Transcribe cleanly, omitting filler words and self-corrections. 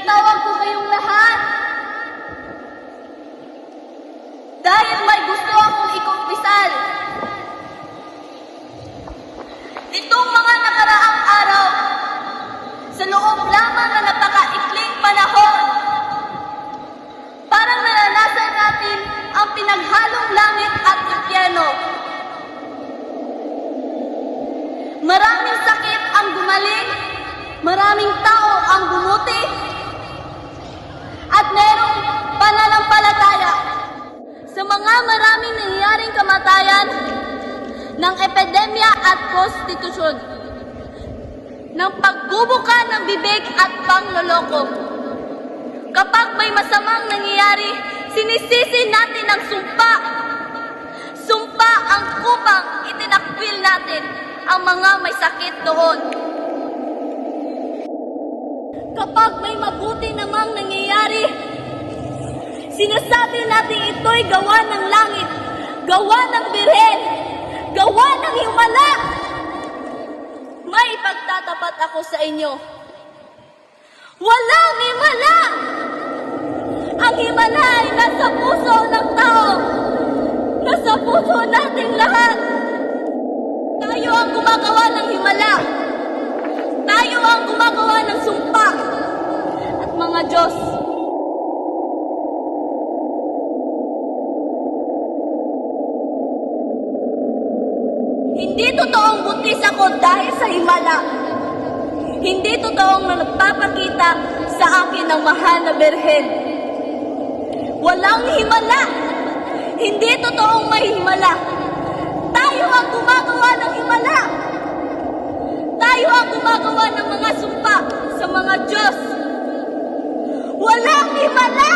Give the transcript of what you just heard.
Pinatawag ko kayong lahat dahil may gusto akong ikumpisal. Nitong mga nakaraang araw, sa loob lamang na napakaikling panahon, parang naranasan natin ang pinaghalong langit at impyerno. Maraming sakit ang gumaling, maraming tao ang bumuti, at merong pananampalataya sa mga maraming nangyayaring kamatayan ng epidemya at prostitusyon, ng pagbubuka ng bibig at pangloloko. Kapag may masamang nangyayari, sinisisi natin ang sumpa. Sumpa ang kupang itinakwil natin ang mga may sakit doon. Kapag may mabuti namang nangyayari, sinasabi natin ito'y gawa ng langit, gawa ng birhen, gawa ng himala. May ipagtatapat ako sa inyo. Walang himala! Ang himala ay nasa puso ng tao. Nasa puso nating lahat. Tayo ang gumagawa ng himala. Tayo ang gumagawa ng sumpa. At mga Diyos, hindi totoong buntis ako dahil sa himala. Hindi totoong na nagpapakita sa akin ng mahal na birhen. Walang himala. Hindi totoong may himala. Tayo ang gumagawa ng himala. Tayo ang gumagawa ng mga sumpa sa mga Diyos. Walang himala!